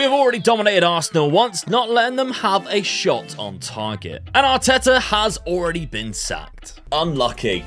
We have already dominated Arsenal once, not letting them have a shot on target. And Arteta has already been sacked. Unlucky.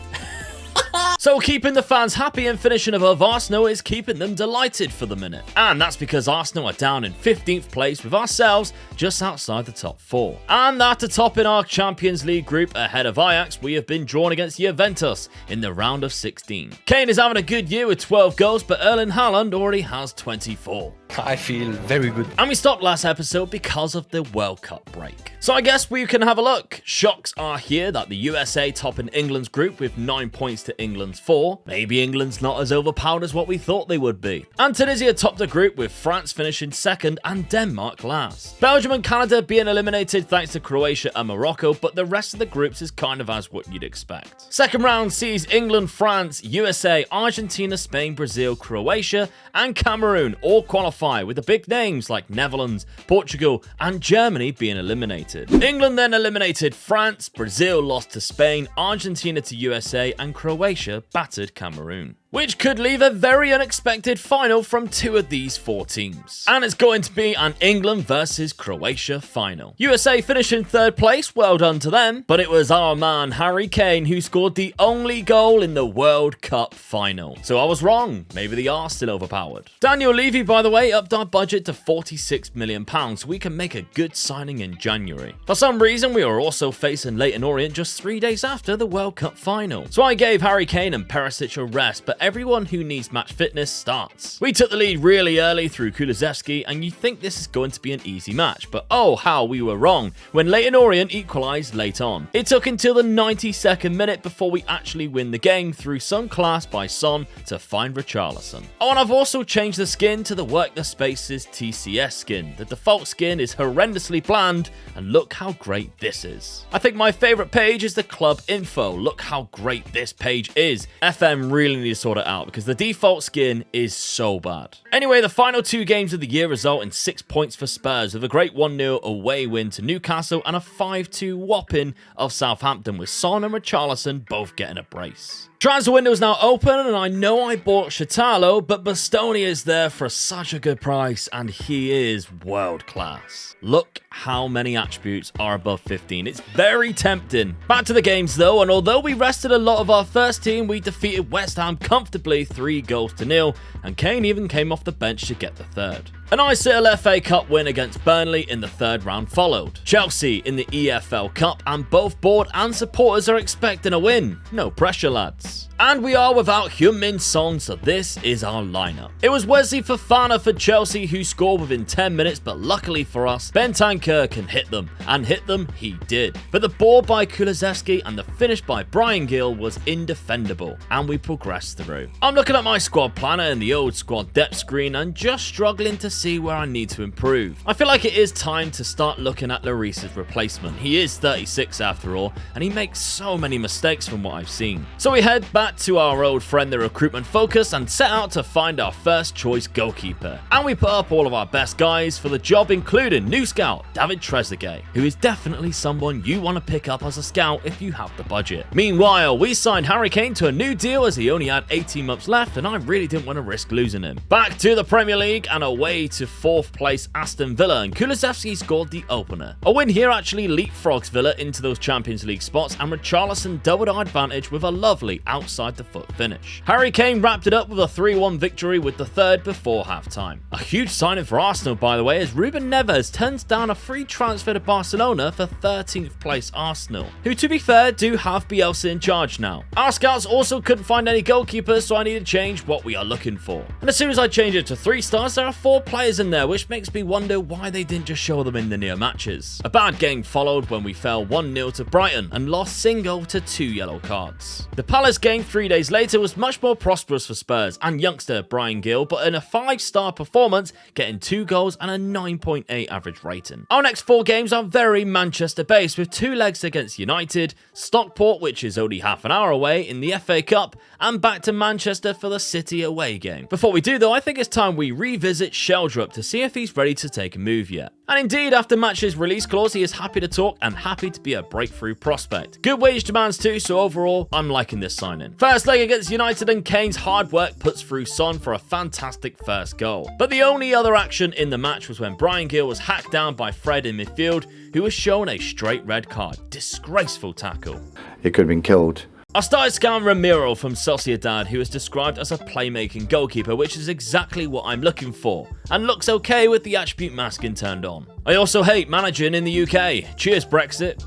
So keeping the fans happy and finishing above Arsenal is keeping them delighted for the minute. And that's because Arsenal are down in 15th place with ourselves just outside the top 4. And after topping our Champions League group ahead of Ajax, we have been drawn against Juventus in the round of 16. Kane is having a good year with 12 goals, but Erling Haaland already has 24. I feel very good. And we stopped last episode because of the World Cup break. So I guess we can have a look. Shocks are here that the USA topping England's group with 9 points to England's 4. Maybe England's not as overpowered as what we thought they would be. And Tunisia topped the group with France finishing second and Denmark last. Belgium and Canada being eliminated thanks to Croatia and Morocco, but the rest of the groups is kind of as what you'd expect. Second round sees England, France, USA, Argentina, Spain, Brazil, Croatia, and Cameroon all qualify, with the big names like Netherlands, Portugal, and Germany being eliminated. England then eliminated France, Brazil lost to Spain, Argentina to USA, and Croatia battered Cameroon, which could leave a very unexpected final from 2 of these 4 teams. And it's going to be an England versus Croatia final. USA finished in 3rd place, well done to them, but it was our man Harry Kane who scored the only goal in the World Cup final. So I was wrong, maybe they are still overpowered. Daniel Levy, by the way, upped our budget to £46 million so we can make a good signing in January. For some reason, we were also facing Leyton Orient just 3 days after the World Cup final. So I gave Harry Kane and Perisic a rest, but everyone who needs match fitness starts. We took the lead really early through Kulusevski, and you think this is going to be an easy match, but oh how we were wrong when Leyton Orient equalised late on. It took until the 92nd minute before we actually win the game through some class by Son to find Richarlison. Oh, and I've also changed the skin to the Work the Spaces TCS skin. The default skin is horrendously bland, and look how great this is. I think my favourite page is the club info. Look how great this page is. FM really needs to sort it out because the default skin is so bad. Anyway, the final 2 games of the year result in 6 points for Spurs with a great 1-0 away win to Newcastle and a 5-2 whopping of Southampton with Son and Richarlison both getting a brace. Transfer window is now open, and I know I bought Shatalo, but Bastoni is there for such a good price, and he is world class. Look how many attributes are above 15. It's very tempting. Back to the games though, and although we rested a lot of our first team, we defeated West Ham comfortably 3-0, and Kane even came off the bench to get the 3rd. A nice little FA Cup win against Burnley in the 3rd round followed. Chelsea in the EFL Cup, and both board and supporters are expecting a win. No pressure, lads. And we are without Heung-min Son, so this is our lineup. It was Wesley Fofana for Chelsea who scored within 10 minutes, but luckily for us, Bentancur can hit them, and hit them he did. But the ball by Kulusevski and the finish by Bryan Gill was indefendable, and we progressed through. I'm looking at my squad planner in the old squad depth screen and just struggling to see where I need to improve. I feel like it is time to start looking at Lloris's replacement. He is 36 after all, and he makes so many mistakes from what I've seen. So we head back to our old friend the recruitment focus and set out to find our first choice goalkeeper. And we put up all of our best guys for the job, including new scout David Trezeguet, who is definitely someone you want to pick up as a scout if you have the budget. Meanwhile, we signed Harry Kane to a new deal as he only had 18 months left, and I really didn't want to risk losing him. Back to the Premier League and away to 4th place Aston Villa, and Kulusevski scored the opener. A win here actually leapfrogs Villa into those Champions League spots, and Richarlison doubled our advantage with a lovely outside the foot finish. Harry Kane wrapped it up with a 3-1 victory with the 3rd before half-time. A huge signing for Arsenal, by the way, as Ruben Neves turns down a free transfer to Barcelona for 13th place Arsenal, who to be fair do have Bielsa in charge now. Our scouts also couldn't find any goalkeepers, so I need to change what we are looking for. And as soon as I change it to 3 stars, there are 4 players in there, which makes me wonder why they didn't just show them in the near matches. A bad game followed when we fell 1-0 to Brighton and lost single to 2 yellow cards. The Palace game 3 days later was much more prosperous for Spurs and youngster Bryan Gill, but in a 5-star performance, getting 2 goals and a 9.8 average rating. Our next 4 games are very Manchester based, with 2 legs against United, Stockport, which is only half an hour away in the FA Cup, and back to Manchester for the City away game. Before we do though, I think it's time we revisit Sheldrup to see if he's ready to take a move yet. And indeed, after Match's release clause, he is happy to talk and happy to be a breakthrough prospect. Good wage demands too, so overall, I'm liking this signing. First leg against United, and Kane's hard work puts through Son for a fantastic first goal. But the only other action in the match was when Bryan Gil was hacked down by Fred in midfield, who was shown a straight red card. Disgraceful tackle. He could have been killed. I started scouting Ramiro from Sociedad, who is described as a playmaking goalkeeper, which is exactly what I'm looking for, and looks okay with the attribute masking turned on. I also hate managing in the UK. Cheers, Brexit.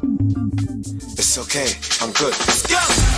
It's okay, I'm good. Let's go!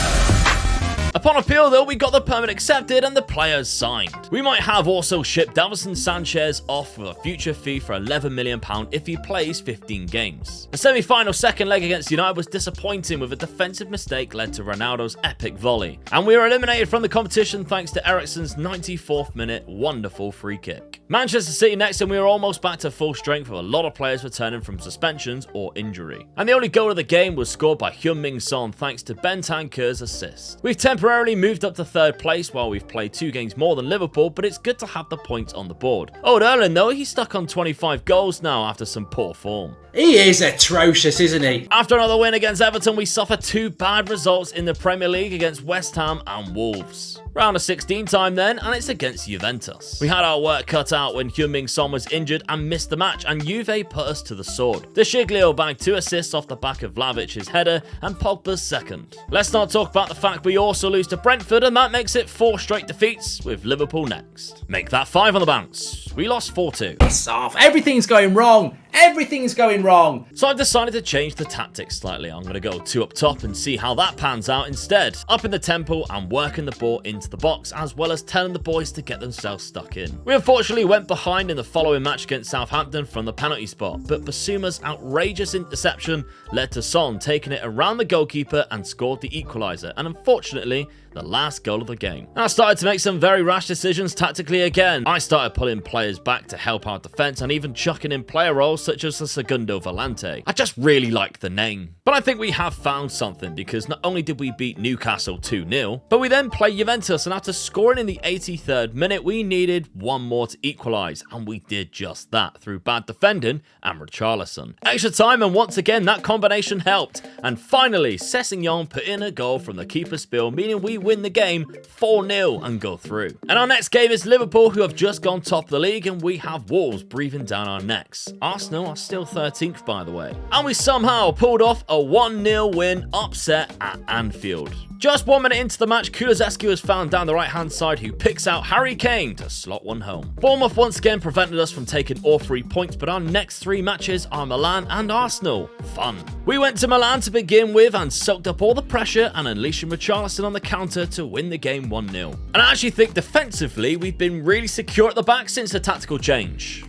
Upon appeal though, we got the permit accepted and the players signed. We might have also shipped Davinson Sanchez off with a future fee for £11 million if he plays 15 games. The semi-final second leg against United was disappointing, with a defensive mistake led to Ronaldo's epic volley. And we were eliminated from the competition thanks to Eriksen's 94th minute wonderful free kick. Manchester City next, and we were almost back to full strength with a lot of players returning from suspensions or injury. And the only goal of the game was scored by Heung-min Son thanks to Bentancur's assist. We've temporarily moved up to third place while we've played 2 games more than Liverpool, but it's good to have the points on the board. Old Erling though, he's stuck on 25 goals now after some poor form. He is atrocious, isn't he? After another win against Everton, we suffer 2 bad results in the Premier League against West Ham and Wolves. Round of 16 time then, and it's against Juventus. We had our work cut out when Heung-min Son was injured and missed the match, and Juve put us to the sword. De Sciglio bagged 2 assists off the back of Vlavic's header and Pogba's second. Let's not talk about the fact we also lose to Brentford, and that makes it 4 straight defeats, with Liverpool next. Make that 5 on the bounce. We lost 4-2. Piss off. Everything's going wrong. Everything's going wrong. So I've decided to change the tactics slightly. I'm going to go 2 up top and see how that pans out instead. Up in the tempo and working the ball into the box, as well as telling the boys to get themselves stuck in. We unfortunately went behind in the following match against Southampton from the penalty spot, but Basuma's outrageous interception led to Son taking it around the goalkeeper and scored the equaliser, and unfortunately, the last goal of the game. And I started to make some very rash decisions tactically again. I started pulling players back to help our defence and even chucking in player roles such as the Segundo Volante. I just really like the name. But I think we have found something, because not only did we beat Newcastle 2-0, but we then played Juventus, and after scoring in the 83rd minute, we needed 1 more to equalise, and we did just that through bad defending and Richarlison. Extra time, and once again that combination helped, and finally Sessegnon put in a goal from the keeper's spill, meaning we win the game 4-0 and go through. And our next game is Liverpool, who have just gone top of the league, and we have Wolves breathing down our necks. Arsenal are still 13th, by the way. And we somehow pulled off a 1-0 win upset at Anfield. Just 1 minute into the match, Kulusevski was found down the right-hand side, who picks out Harry Kane to slot one home. Bournemouth once again prevented us from taking all 3 points, but our next 3 matches are Milan and Arsenal. Fun. We went to Milan to begin with and soaked up all the pressure and unleashing Richarlison on the counter to win the game 1-0. And I actually think defensively we've been really secure at the back since the tactical change.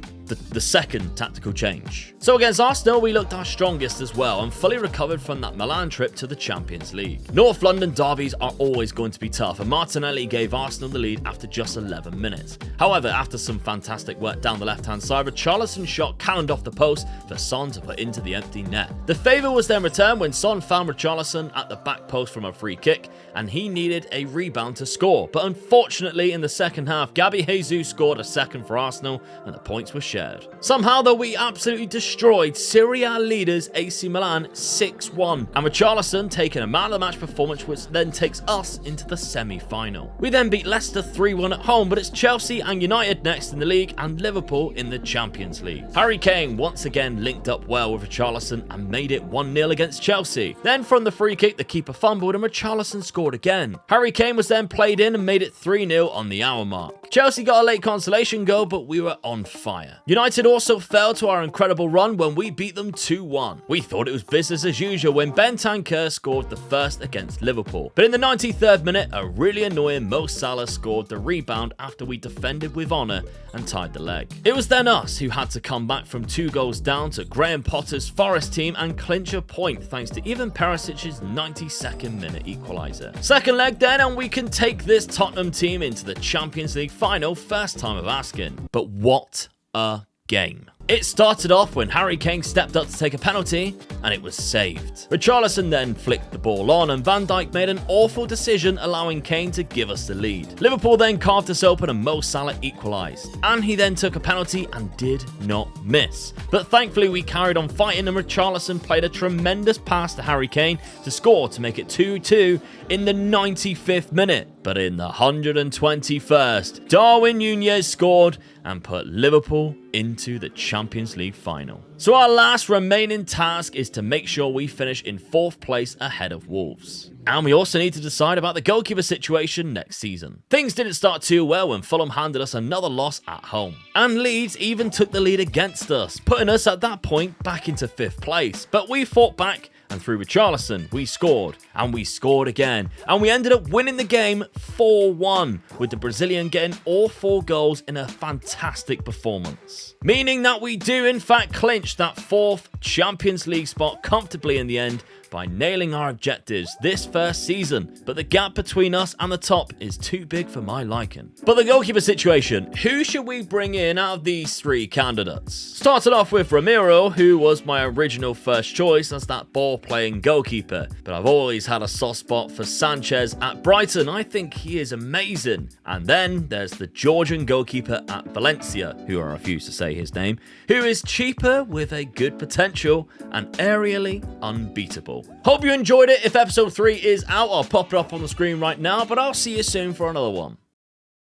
The second tactical change. So against Arsenal, we looked our strongest as well and fully recovered from that Milan trip to the Champions League. North London derbies are always going to be tough, and Martinelli gave Arsenal the lead after just 11 minutes. However, after some fantastic work down the left-hand side, Richarlison's shot cannoned off the post for Son to put into the empty net. The favour was then returned when Son found Richarlison at the back post from a free kick, and he needed a rebound to score. But unfortunately, in the second half, Gabby Jesus scored a second for Arsenal, and the points were shared. Somehow though, we absolutely destroyed Serie A leaders AC Milan 6-1, and Richarlison taking a man of the match performance, which then takes us into the semi-final. We then beat Leicester 3-1 at home, but it's Chelsea and United next in the league and Liverpool in the Champions League. Harry Kane once again linked up well with Richarlison and made it 1-0 against Chelsea. Then from the free kick, the keeper fumbled and Richarlison scored again. Harry Kane was then played in and made it 3-0 on the hour mark. Chelsea got a late consolation goal, but we were on fire. United also fell to our incredible run when we beat them 2-1. We thought it was business as usual when Bentancur scored the first against Liverpool. But in the 93rd minute, a really annoying Mo Salah scored the rebound after we defended with honour and tied the leg. It was then us who had to come back from 2 goals down to Graham Potter's Forest team and clinch a point thanks to Ivan Perisic's 92nd minute equaliser. Second leg then, and we can take this Tottenham team into the Champions League final, first time of asking. But what a game. It started off when Harry Kane stepped up to take a penalty, and it was saved. Richarlison then flicked the ball on, and Van Dijk made an awful decision, allowing Kane to give us the lead. Liverpool then carved us open and Mo Salah equalised. And he then took a penalty and did not miss. But thankfully we carried on fighting, and Richarlison played a tremendous pass to Harry Kane to score to make it 2-2 in the 95th minute. But in the 121st, Darwin Núñez scored and put Liverpool into the Champions League final. So our last remaining task is to make sure we finish in 4th place ahead of Wolves. And we also need to decide about the goalkeeper situation next season. Things didn't start too well when Fulham handed us another loss at home. And Leeds even took the lead against us, putting us at that point back into 5th place. But we fought back, and through Richarlison, we scored, and we scored again, and we ended up winning the game 4-1, with the Brazilian getting all 4 goals in a fantastic performance. Meaning that we do in fact clinch that 4th Champions League spot comfortably in the end, by nailing our objectives this first season, but the gap between us and the top is too big for my liking. But the goalkeeper situation, who should we bring in out of these 3 candidates? Started off with Ramiro, who was my original first choice as that ball-playing goalkeeper, but I've always had a soft spot for Sanchez at Brighton. I think he is amazing. And then there's the Georgian goalkeeper at Valencia, who I refuse to say his name, who is cheaper with a good potential and aerially unbeatable. Hope you enjoyed it. If episode 3 is out, I'll pop it up on the screen right now, but I'll see you soon for another one.